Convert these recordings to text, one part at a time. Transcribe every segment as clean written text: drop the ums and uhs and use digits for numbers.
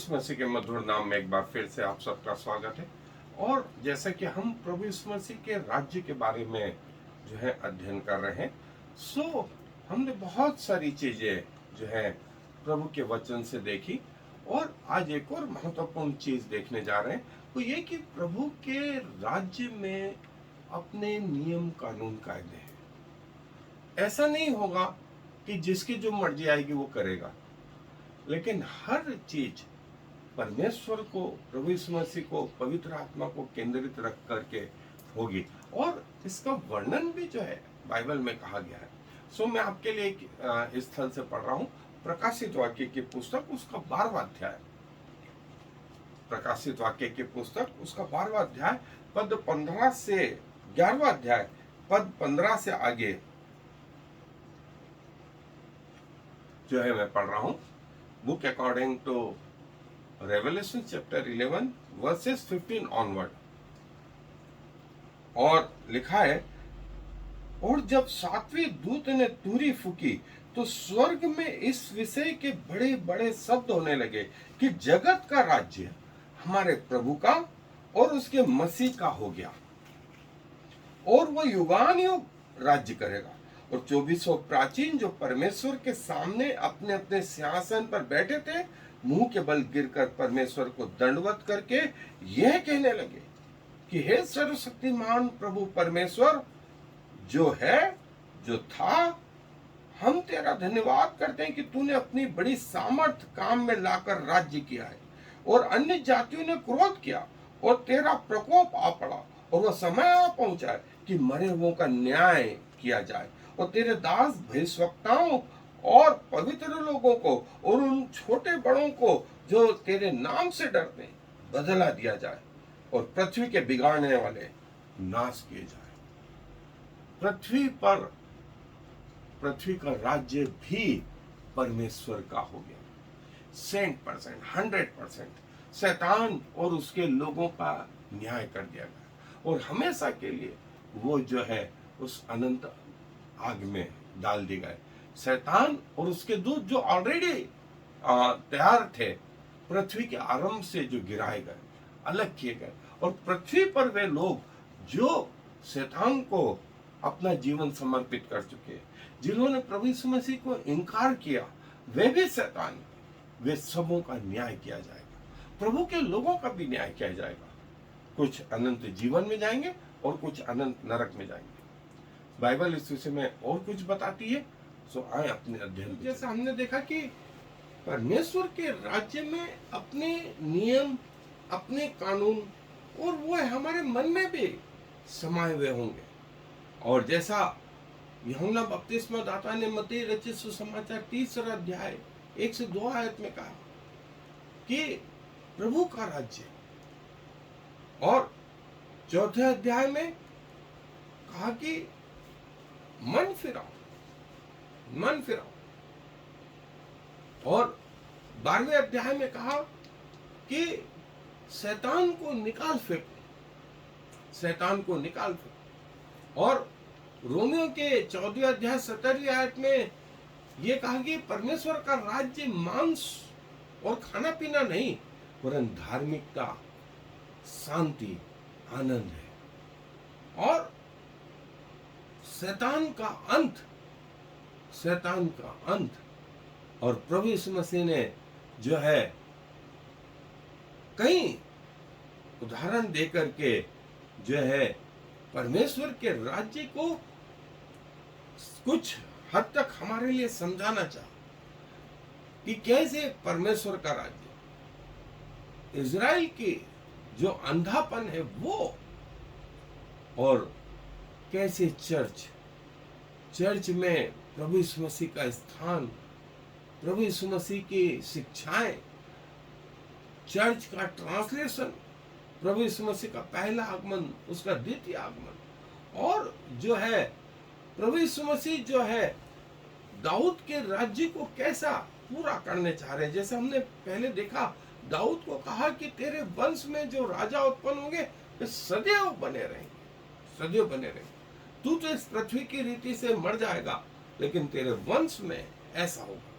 यीशु मसीह के मधुर नाम में एक बार फिर से आप सबका स्वागत है। और जैसा कि हम प्रभु यीशु मसीह के राज्य के बारे में जो है अध्ययन कर रहे हैं, सो हमने बहुत सारी चीजें जो है प्रभु के वचन से देखी। और आज एक और महत्वपूर्ण चीज देखने जा रहे हैं, वो ये कि प्रभु के राज्य में अपने नियम कानून कायदे हैं। ऐसा नहीं होगा कि जिसकी जो मर्जी आएगी वो करेगा, लेकिन हर चीज परमेश्वर को, प्रभु यीशु मसीह को, पवित्र आत्मा को केंद्रित रख करके होगी। और इसका वर्णन भी जो है बाइबल में कहा गया है। सो मैं आपके लिए एक स्थल से पढ़ रहा हूं, प्रकाशित वाक्य की पुस्तक उसका 12वां अध्याय। प्रकाशित वाक्य की पुस्तक उसका 12वां अध्याय पद 15 से 11वां अध्याय पद 15 से आगे जो है मैं पढ़ रहा हूं। Book according to Revelation chapter 11 verses 15 onward. और लिखा है, और जब 7वें दूत ने तुरही फूकी तो स्वर्ग में इस विषय के बड़े बड़े शब्द होने लगे कि जगत का राज्य हमारे प्रभु का और उसके मसीह का हो गया, और वह युगानुयुग राज्य करेगा। और 24 प्राचीन जो परमेश्वर के सामने अपने अपने सिंहासन पर बैठे थे, मुंह के बल गिरकर परमेश्वर को दंडवत करके यह कहने लगे कि हे सर्वशक्तिमान प्रभु परमेश्वर, जो है, जो था, हम तेरा धन्यवाद करते हैं कि तूने अपनी बड़ी सामर्थ काम में लाकर राज्य किया है, और अन्य जातियों ने क्रोध किया और तेरा प्रकोप आ पड़ा, और वह समय आ पहुंचा है कि मरे हुओं का न्याय किया जाए, और तेरे दास भविष्यवक्ताओं और पवित्र लोगों को और उन छोटे बड़ों को जो तेरे नाम से डरते हैं बदला दिया जाए, और पृथ्वी के बिगाड़ने वाले नाश किए जाए। पृथ्वी का राज्य भी परमेश्वर का हो गया। 100%, 100% शैतान और उसके लोगों का न्याय कर दिया गया, और हमेशा के लिए वो जो है उस अनंत आग में डाल दी गए। शैतान और उसके दूत जो ऑलरेडी तैयार थे, पृथ्वी के आरंभ से जो गिराए गए, अलग किए गए। और पृथ्वी पर वे लोग जो शैतान को अपना जीवन समर्पित कर चुके हैं, जिन्होंने प्रभु यीशु मसीह को इनकार किया, वे भी शैतान, वे सबों का न्याय किया जाएगा। प्रभु के लोगों का भी न्याय किया जाएगा। कुछ अनंत जीवन में जाएंगे और कुछ अनंत नरक में जाएंगे। बाइबल इस विषय में और कुछ बताती है, सो आए अपने अध्ययन। जैसे हमने देखा कि परमेश्वर के राज्य में अपने नियम, अपने कानून, और वो हमारे मन में भी समाये हुए होंगे। और जैसा यूहन्ना बपतिस्मा दाता ने मत्ती रचित सुसमाचार 3 अध्याय 1 से 2 आयत में कहा कि प्रभु का राज्य, और 4 अध्याय में कहा कि मन फिराओ, मन फिराओ। और 12वें अध्याय में कहा कि शैतान को निकाल फेंको, शैतान को निकाल फेंको। और रोमियो के 14 अध्याय 17वीं आयत में यह कहा कि परमेश्वर का राज्य मांस और खाना पीना नहीं, वरन धार्मिकता, शांति, आनंद है। और शैतान का अंत, शैतान का अंत। और प्रभु यीशु मसीह ने जो है कई उदाहरण देकर के जो है परमेश्वर के राज्य को कुछ हद तक हमारे लिए समझाना चाहा कि कैसे परमेश्वर का राज्य, इज़राइल की जो अंधापन है वो, और कैसे चर्च में प्रभु यीशु मसीह का स्थान, प्रभु यीशु मसीह की शिक्षाएं, चर्च का ट्रांसलेशन, प्रभु यीशु मसीह का पहला आगमन, उसका द्वितीय आगमन, और जो है प्रभु यीशु मसीह जो है दाऊद के राज्य को कैसा पूरा करने चाह रहे हैं। जैसे हमने पहले देखा, दाऊद को कहा कि तेरे वंश में जो राजा उत्पन्न होंगे वे सदैव बने रहेंगे, सदैव बने रहेंगे। तू तो इस पृथ्वी की रीति से मर जाएगा, लेकिन तेरे वंश में ऐसा होगा।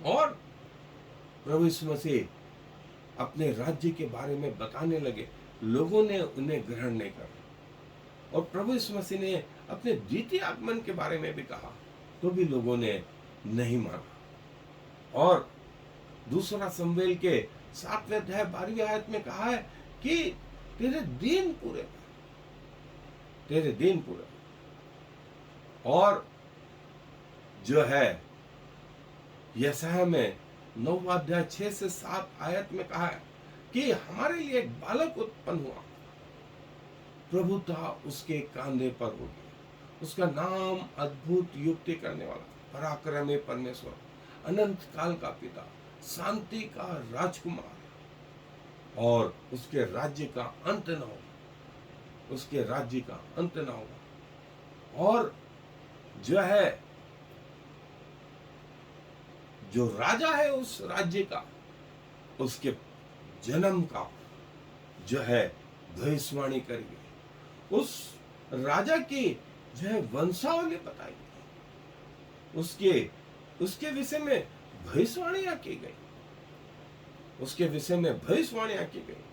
और प्रभु यीशु मसीह अपने राज्य के बारे में बताने लगे, लोगों ने उन्हें ग्रहण नहीं करा। और प्रभु यीशु मसीह ने अपने द्वितीय आगमन के बारे में भी कहा, तो भी लोगों ने नहीं माना। और दूसरा शमूएल के 7वें अध्याय 12वीं आयत में कहा है कि तेरे दिन पूरे, तेरे दिन पूरे। और जो है यशायाह में 9वां अध्याय 6 से 7 आयत में कहा है कि हमारे लिए एक बालक उत्पन्न हुआ, प्रभुता उसके कांधे पर होगी, उसका नाम अद्भुत युक्ति करने वाला, पराक्रमी परमेश्वर, अनंत काल का पिता, शांति का राजकुमार, और उसके राज्य का अंत न होगा, उसके राज्य का अंत न होगा। और जो है, जो राजा है उस राज्य का, उसके जन्म का जो है भविष्यवाणी करेगी, उस राजा की जो है वंशावली बताएगी, उसके विषय में भविष्यवाणियां की गई, उसके विषय में भविष्यवाणियां की गई।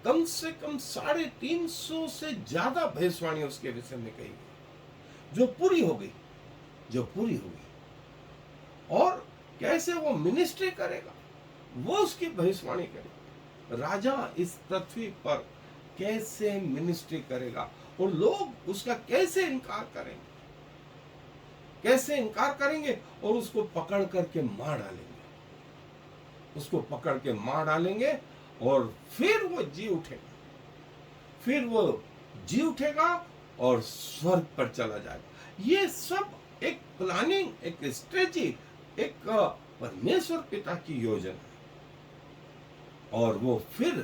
कम से कम 350 से ज्यादा भविष्यवाणी उसके विषय में कही गई, जो पूरी हो गई, जो पूरी हो गई। और कैसे वो मिनिस्ट्री करेगा, वो उसकी भविष्यवाणी करेगा। राजा इस पृथ्वी पर कैसे मिनिस्ट्री करेगा और लोग उसका कैसे इनकार करेंगे, कैसे इनकार करेंगे और उसको पकड़ करके मार डालेंगे, उसको पकड़ के मार डालेंगे। और फिर वो जी उठेगा, फिर वो जी उठेगा और स्वर्ग पर चला जाएगा। ये सब एक प्लानिंग, एक स्ट्रेटजी, एक परमेश्वर पिता की योजना है। और वो फिर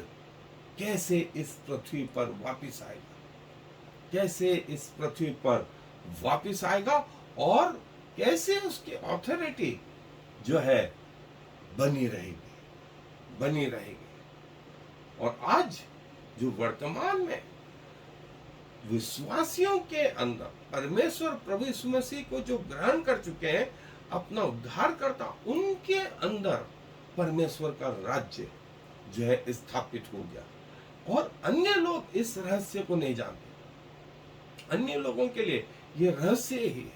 कैसे इस पृथ्वी पर वापिस आएगा, कैसे इस पृथ्वी पर वापिस आएगा और कैसे उसकी ऑथोरिटी जो है बनी रहेगी, बनी रहेगी। और आज जो वर्तमान में विश्वासियों के अंदर परमेश्वर प्रभु यीशु मसीह को जो ग्रहण कर चुके हैं अपना उद्धारकर्ता, उनके अंदर परमेश्वर का राज्य जो है स्थापित हो गया। और अन्य लोग इस रहस्य को नहीं जानते, अन्य लोगों के लिए ये रहस्य ही है,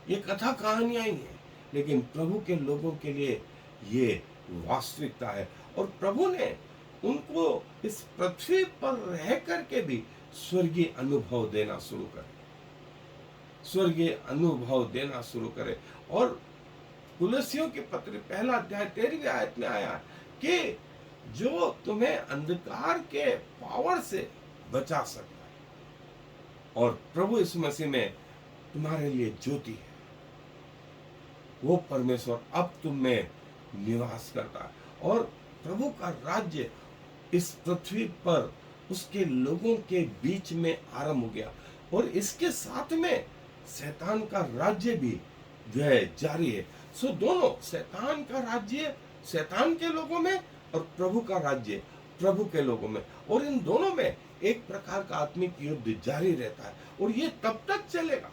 ये कथा कहानियां ही है, लेकिन प्रभु के लोगों के लिए ये वास्तविकता है। और प्रभु ने उनको इस पृथ्वी पर रह करके भी स्वर्गीय अनुभव देना शुरू करे, स्वर्गीय अनुभव देना शुरू करे। और कुलसियों के पत्र 1 अध्याय 13वीं आयत में आया कि जो तुम्हें अंधकार के पावर से बचा सकता है और प्रभु यीशु मसीह में तुम्हारे लिए ज्योति है, वो परमेश्वर अब तुम में निवास करता है। और प्रभु का राज्य इस पृथ्वी पर उसके लोगों के बीच में आरंभ हो गया। और इसके साथ में शैतान का राज्य भी जो है जारी है। सो दोनों, शैतान का राज्य शैतान के लोगों में और प्रभु का राज्य प्रभु के लोगों में, और इन दोनों में एक प्रकार का आत्मिक युद्ध जारी रहता है। और ये तब तक चलेगा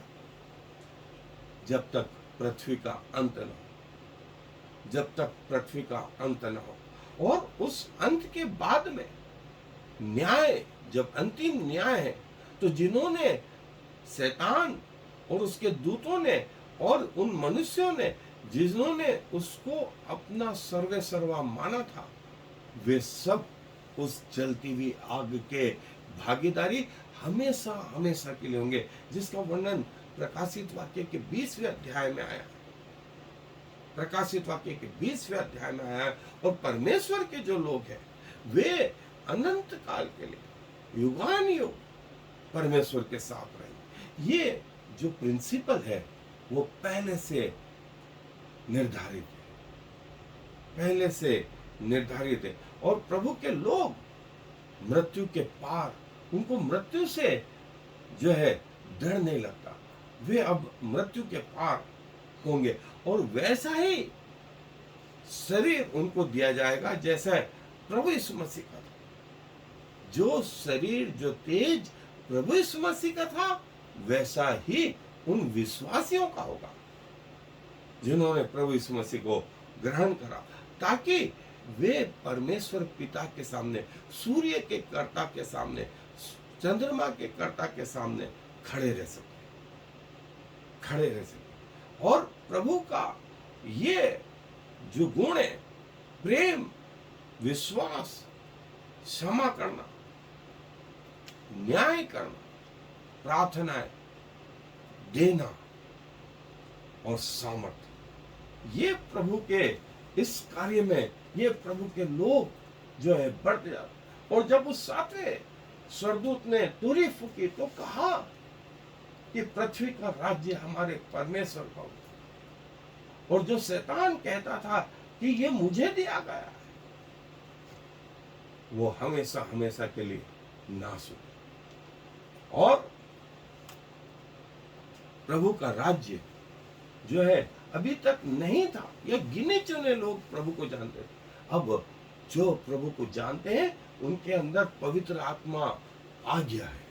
जब तक पृथ्वी का अंत न हो, जब तक पृथ्वी का अंत न हो। और उस अंत के बाद में न्याय, जब अंतिम न्याय है, तो जिन्होंने शैतान और उसके दूतों ने और उन मनुष्यों ने जिन्होंने उसको अपना सर्वे सर्वा माना था, वे सब उस जलती हुई आग के भागीदारी हमेशा हमेशा के लिए होंगे, जिसका वर्णन प्रकाशित वाक्य के 20वें अध्याय में आया, प्रकाशित वाक्य के 20वें अध्याय में आया। और परमेश्वर के जो लोग हैं वे अनंत काल के लिए युगान युग परमेश्वर के साथ रहेंगे। ये जो प्रिंसिपल है वो पहले से निर्धारित है, पहले से निर्धारित है। और प्रभु के लोग मृत्यु के पार, उनको मृत्यु से जो है डर नहीं लगता, वे अब मृत्यु के पार होंगे। और वैसा ही शरीर उनको दिया जाएगा जैसा प्रभु यीशु मसीह का था। जो शरीर, जो तेज प्रभु यीशु मसीह का था, वैसा ही उन विश्वासियों का होगा जिन्होंने प्रभु यीशु मसीह को ग्रहण करा। ताकि वे परमेश्वर पिता के सामने, सूर्य के कर्ता के सामने, चंद्रमा के कर्ता के सामने खड़े रह सके, खड़े रह सके। और प्रभु का ये जो गुण है, प्रेम, विश्वास, क्षमा करना, न्याय करना, प्रार्थनाएं देना और सामर्थ्य, ये प्रभु के इस कार्य में ये प्रभु के लोग जो है बढ़ते जाते। और जब उस सातवें स्वर्गदूत ने तुरही फूकी तो कहा कि पृथ्वी का राज्य हमारे परमेश्वर का होगा। और जो शैतान कहता था कि ये मुझे दिया गया है, वो हमेशा हमेशा के लिए नाश हो। और प्रभु का राज्य जो है अभी तक नहीं था, ये गिने चुने लोग प्रभु को जानते थे। अब जो प्रभु को जानते हैं उनके अंदर पवित्र आत्मा आ गया है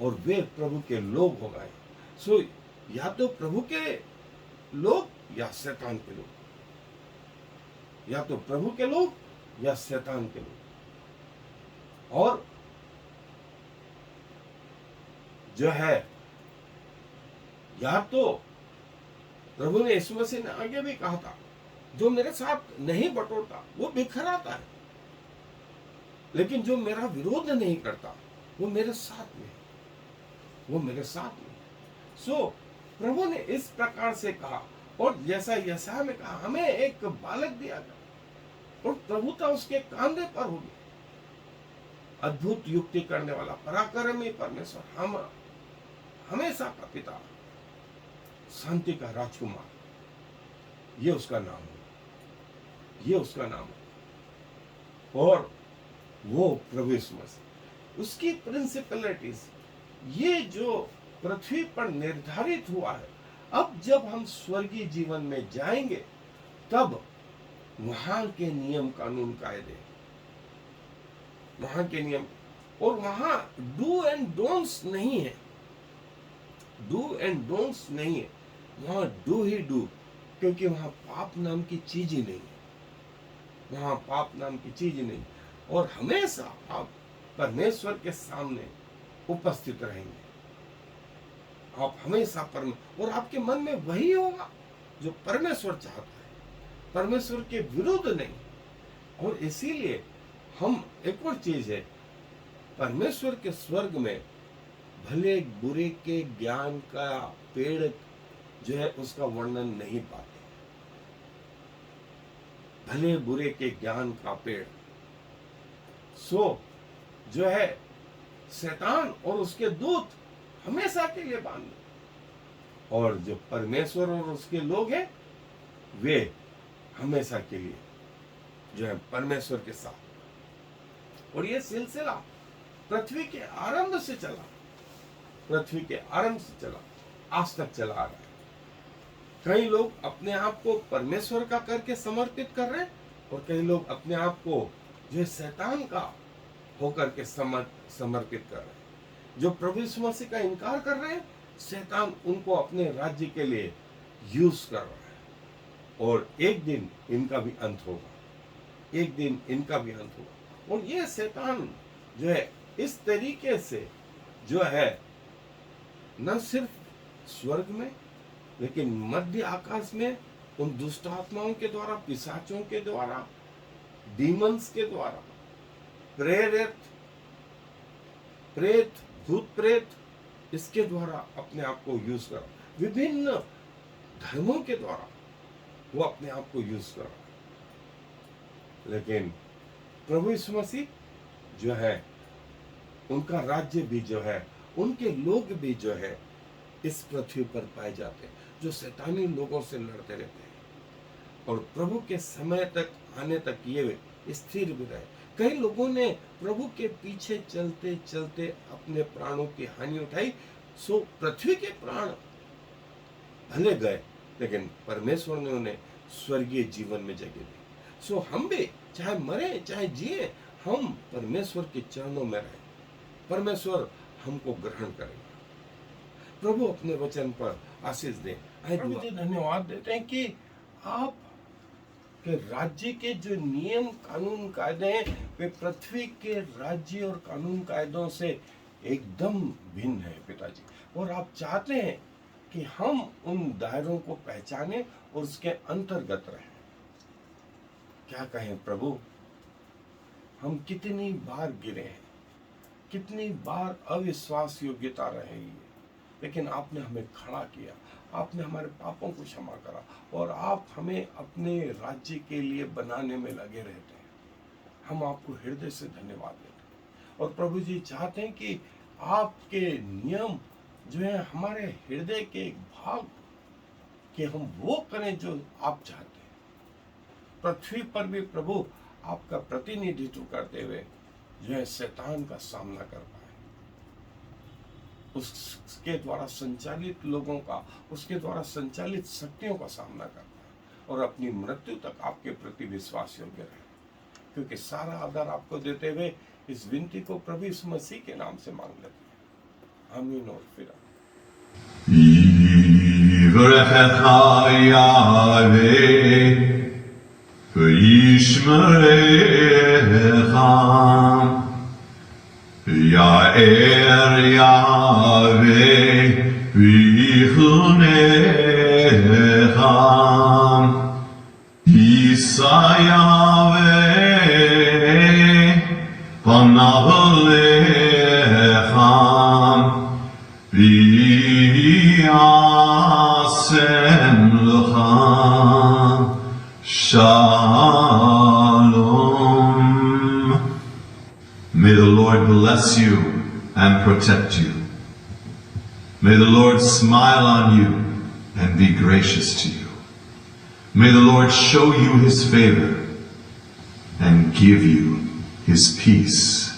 और वे प्रभु के लोग हो गए। सो या तो प्रभु के लोग या शैतान के लोग, या तो प्रभु के लोग या शैतान के लोग। और जो है या तो प्रभु ने यीशु मसीह ने आगे भी कहा था, जो मेरे साथ नहीं बटोरता वो बिखराता है, लेकिन जो मेरा विरोध नहीं करता वो मेरे साथ में, वो मेरे साथ में। सो प्रभु ने इस प्रकार से कहा। और जैसा यशायाह में कहा, हमें एक बालक दिया गया और प्रभुता उसके कांधे पर होगी। अद्भुत युक्ति करने वाला पराक्रमी परमेश्वर, हम हमेशा का पिता, शांति का राजकुमार, ये उसका नाम है, ये उसका नाम है। और वो प्रभु यीशु मसीह, उसकी प्रिंसिपलिटीज, ये जो पृथ्वी पर निर्धारित हुआ है, अब जब हम स्वर्गीय जीवन में जाएंगे तब वहां के नियम कानून कायदे, वहां के नियम, और वहां डू एंड डोंट्स नहीं है, डू एंड डोंट्स नहीं है, वहां डू ही डू, क्योंकि वहां पाप नाम की चीज ही नहीं है, वहां पाप नाम की चीज ही नहीं। और हमेशा आप परमेश्वर के सामने उपस्थित रहेंगे, आप हमेशा और आपके मन में वही होगा जो परमेश्वर चाहता है, परमेश्वर के विरुद्ध नहीं। और इसीलिए हम, एक और चीज है, परमेश्वर के स्वर्ग में भले बुरे के ज्ञान का पेड़ जो है उसका वर्णन नहीं पाते, भले बुरे के ज्ञान का पेड़। सो जो है शैतान और उसके दूत हमेशा के लिए बांध, और जो परमेश्वर और उसके लोग हैं वे हमेशा के लिए जो है परमेश्वर के साथ। और ये सिलसिला पृथ्वी के आरंभ से चला, पृथ्वी के आरंभ से चला, आज तक चला आ रहा है। कई लोग अपने आप को परमेश्वर का करके समर्पित कर रहे हैं, और कई लोग अपने आप को जो शैतान का होकर के समर्पित कर रहे हैं। जो प्रभु यीशु मसीह का इनकार कर रहे हैं, शैतान उनको अपने राज्य के लिए यूज कर रहा है। और एक दिन इनका भी अंत होगा, एक दिन इनका भी अंत होगा। और ये शैतान जो है इस तरीके से जो है न सिर्फ स्वर्ग में, लेकिन मध्य आकाश में उन दुष्ट आत्माओं के द्वारा, पिशाचों के द्वारा, डीमंस के द्वारा, प्रेत, भूत प्रेत, इसके द्वारा अपने आप को यूज कर, विभिन्न धर्मों के द्वारा वो अपने आप को यूज कर रहा है। लेकिन प्रभु यीशु मसीह जो है, उनका राज्य भी जो है, उनके लोग भी जो है इस पृथ्वी पर पाए जाते हैं, जो शैतानी लोगों से लड़ते रहते हैं। और प्रभु के समय तक आने तक ये स्थिर भी रहे। कई लोगों ने प्रभु के पीछे चलते चलते अपने प्राणों की हानि उठाई। सो पृथ्वी के प्राण भले गए, लेकिन परमेश्वर ने उन्हें स्वर्गीय जीवन में जगह दी। सो हम भी चाहे मरे चाहे जिए, हम परमेश्वर के चरणों में रहे, परमेश्वर हमको ग्रहण करेगा। प्रभु अपने वचन पर आशीष दे। प्रभु जी धन्यवाद देते हैं कि आप कि राज्य के जो नियम कानून कायदे हैं वे पृथ्वी के राज्य और कानून कायदों से एकदम भिन्न है पिताजी। और आप चाहते हैं कि हम उन दायरों को पहचानें और उसके अंतर्गत रहें। क्या कहें प्रभु, हम कितनी बार गिरे हैं, कितनी बार अविश्वास योग्यता रही है, लेकिन आपने हमें खड़ा किया, आपने हमारे पापों को क्षमा करा और आप हमें अपने राज्य के लिए बनाने में लगे रहते हैं। हम आपको हृदय से धन्यवाद देते हैं। और प्रभु जी चाहते हैं कि आपके नियम जो है हमारे हृदय के एक भाग कि हम वो करें जो आप चाहते हैं। पृथ्वी पर भी प्रभु आपका प्रतिनिधित्व करते हुए जो है शैतान का सामना कर पाए, उसके द्वारा संचालित लोगों का, उसके द्वारा संचालित शक्तियों का सामना कर पाए और अपनी मृत्यु तक आपके प्रति विश्वास योग्य रहे। क्योंकि सारा आदर आपको देते हुए इस विनती को प्रभु यीशु मसीह के नाम से मांग लेते हैं। आमीन और फिर Ya'er Yahweh v'chunecha Yisa Yahweh panav lecha v'yasem lecha Shalom. May the Lord bless you and protect you. May the Lord smile on you and be gracious to you. May the Lord show you his favor and give you his peace.